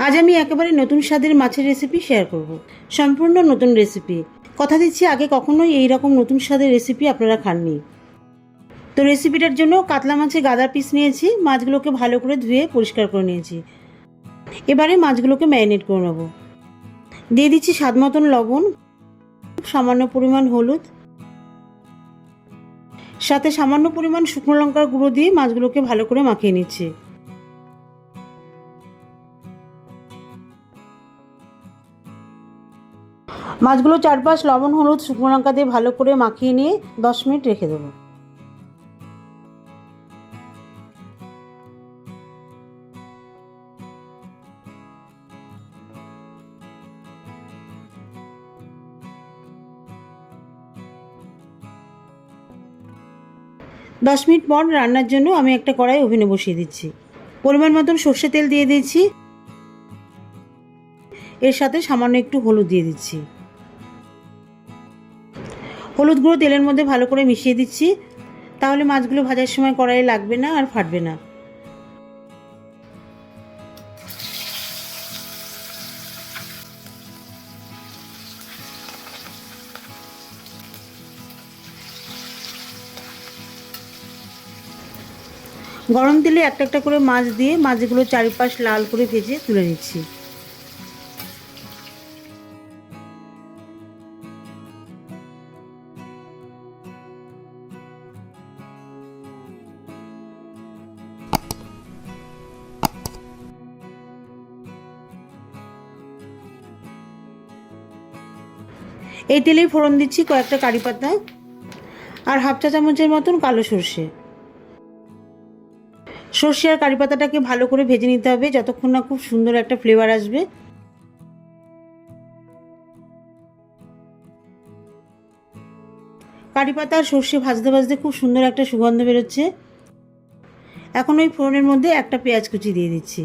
আজ আমি একেবারে নতুন স্বাদের মাছের রেসিপি শেয়ার করব। সম্পূর্ণ নতুন রেসিপি। কথা দিচ্ছি আগে কখনোই এই রকম নতুন স্বাদের রেসিপি আপনারা খাননি। তো রেসিপিটার জন্য কাতলা মাছের গাদা পিস নিয়েছি। মাছগুলোকে ভালো করে ধুয়ে পরিষ্কার করে নিয়েছি। এবারে মাছগুলোকে ম্যারিনেট করে নেব। দিয়ে দিচ্ছি স্বাদ মতন লবণ, সামান্য পরিমাণ হলুদ, সাথে সামান্য পরিমাণ শুকনো লঙ্কার গুঁড়ো দিয়ে মাছগুলোকে ভালো করে মাখিয়ে নিচ্ছি। মাছগুলো চারপাশ লবণ হলুদ শুকনো লঙ্কা দিয়ে ভালো করে মাখিয়ে নিয়ে 10 মিনিট রেখে দেবো। দশ মিনিট পর রান্নার জন্য আমি একটা কড়াই ওভেনে বসিয়ে দিচ্ছি। পরিমাণ মতন সর্ষে তেল দিয়ে দিয়েছি। এর সাথে সামান্য একটু হলুদ দিয়ে দিচ্ছি। হলুদ গুঁড়ো তেলের মধ্যে ভালো করে মিশিয়ে দিচ্ছি, তাহলে মাছগুলো ভাজার সময় কড়াইয়ে লাগবে না আর ফাটবে না। গরম তেলে একটা একটা করে মাছ দিয়ে মাছগুলো চারিপাশ লাল করে ভেজে তুলে নিচ্ছি। এই তেলেই ফোড়ন দিচ্ছি কয়েকটা কারি পাতা আর হাফ চা চামচের মতন কালো সর্ষে। সর্ষে আর কারি পাতাটাকে ভালো করে ভেজে নিতে হবে যতক্ষণ না খুব সুন্দর একটা ফ্লেভার আসবে। কারি পাতা আর সর্ষে ভাজতে ভাজতে খুব সুন্দর একটা সুগন্ধ বেরোচ্ছে। এখন ওই ফোড়নের মধ্যে একটা পেঁয়াজ কুচি দিয়ে দিচ্ছি।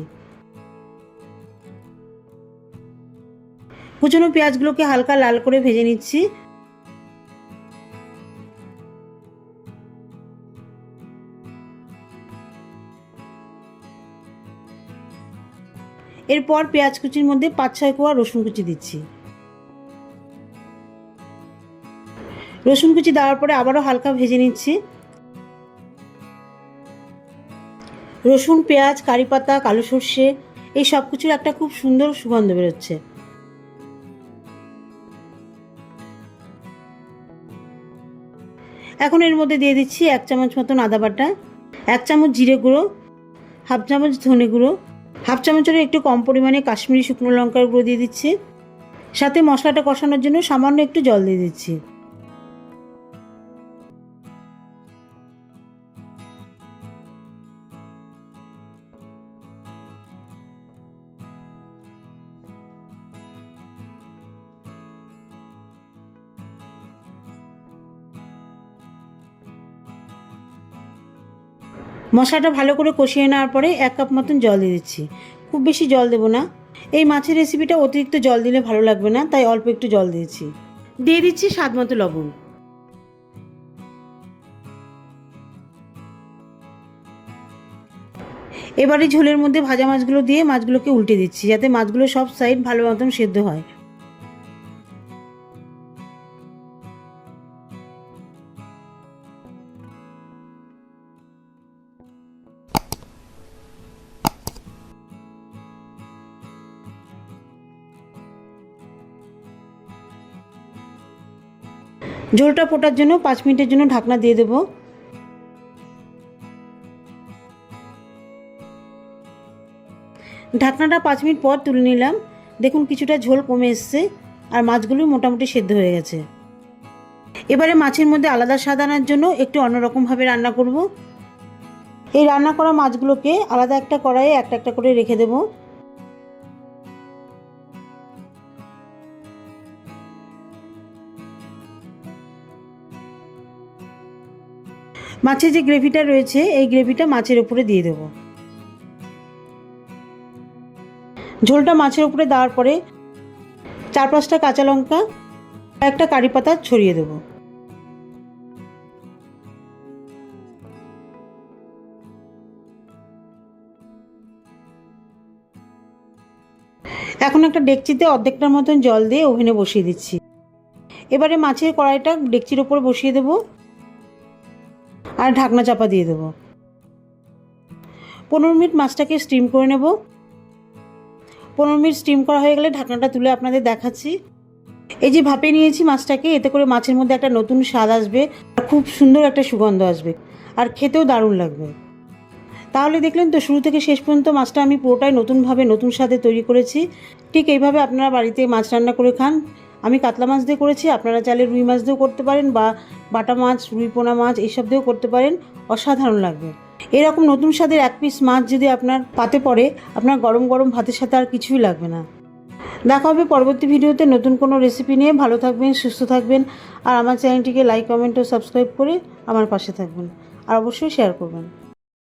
কুচনো পেঁয়াজগুলোকে হালকা লাল করে ভেজে নিচ্ছি। এরপর পেঁয়াজ কুচির মধ্যে 5-6 কোয়া রসুন কুচি দিচ্ছি। রসুন কুচি দেওয়ার পরে আবারও হালকা ভেজে নিচ্ছি। রসুন, পেঁয়াজ, কারি পাতা, কালো সর্ষে এই সব কিছুর একটা খুব সুন্দর সুগন্ধ বেরোচ্ছে। এখন এর মধ্যে দিয়ে দিচ্ছি 1 চামচ মতন আদা বাটা, 1 চামচ জিরে গুঁড়ো, হাফ চামচ ধনে গুঁড়ো, হাফ চামচেরও একটু কম পরিমাণে কাশ্মীরি শুকনো লঙ্কার গুঁড়ো দিয়ে দিচ্ছি। সাথে মশলাটা কষানোর জন্য সামান্য একটু জল দিয়ে দিচ্ছি। মশলাটা ভালো করে কষিয়ে নেওয়ার পরে 1 কাপ মতন জল দিয়ে দিচ্ছি। খুব বেশি জল দেবো না, এই মাছের রেসিপিটা অতিরিক্ত জল দিলে ভালো লাগবে না, তাই অল্প একটু জল দিয়েছি। দিয়ে দিচ্ছি স্বাদ মতো লবণ। এবারে ঝোলের মধ্যে ভাজা মাছগুলো দিয়ে মাছগুলোকে উল্টে দিচ্ছি যাতে মাছগুলো সব সাইড ভালো মতন সেদ্ধ হয়। ঝোলটা ফোটার জন্য 5 মিনিটের জন্য ঢাকনা দিয়ে দেবো। ঢাকনাটা 5 মিনিট পর তুলে নিলাম। দেখুন কিছুটা ঝোল কমে এসছে আর মাছগুলো মোটামুটি সেদ্ধ হয়ে গেছে। এবারে মাছের মধ্যে আলাদা স্বাদ আনার জন্য একটু অন্যরকমভাবে রান্না করব। এই রান্না করা মাছগুলোকে আলাদা একটা কড়াইয়ে একটা একটা করে রেখে দেব। মাছের যে গ্রেভিটা রয়েছে এই গ্রেভিটা মাছের উপরে দিয়ে দেবো। ঝোলটা মাছের উপরে দেওয়ার পরে 4-5টা কাঁচা লঙ্কা, একটা কারি পাতা ছড়িয়ে দেবো। এখন একটা ডেকচিতে অর্ধেকটার মতন জল দিয়ে ওভেনে বসিয়ে দিচ্ছি। এবারে মাছের কড়াইটা ডেকচির ওপর বসিয়ে দেবো আর ঢাকনা চাপা দিয়ে দেবো। 15 মিনিট মাছটাকে স্টিম করে নেব। 15 মিনিট স্টিম করা হয়ে গেলে ঢাকনাটা তুলে আপনাদের দেখাচ্ছি। এই যে ভাপে নিয়েছি মাছটাকে, এতে করে মাছের মধ্যে একটা নতুন স্বাদ আসবে আর খুব সুন্দর একটা সুগন্ধ আসবে আর খেতেও দারুণ লাগবে। তাহলে দেখলেন তো, শুরু থেকে শেষ পর্যন্ত মাছটা আমি পুরোটাই নতুনভাবে নতুন স্বাদে তৈরি করেছি। ঠিক এইভাবে আপনারা বাড়িতে মাছ রান্না করে খান। আমি কাতলা মাছ দিয়ে করেছি, আপনারা চাইলে রুই মাছ দিয়েও করতে পারেন বা বাটা মাছ, রুই পোনা মাছ এইসব দিয়েও করতে পারেন, অসাধারণ লাগবে। এরকম নতুন স্বাদের এক পিস মাছ যদি আপনার পাতে পড়ে, আপনার গরম গরম ভাতের সাথে আর কিছুই লাগবে না। দেখা হবে পরবর্তী ভিডিওতে নতুন কোনো রেসিপি নিয়ে। ভালো থাকবেন, সুস্থ থাকবেন আর আমার চ্যানেলটিকে লাইক, কমেন্ট ও সাবস্ক্রাইব করে আমার পাশে থাকবেন আর অবশ্যই শেয়ার করবেন।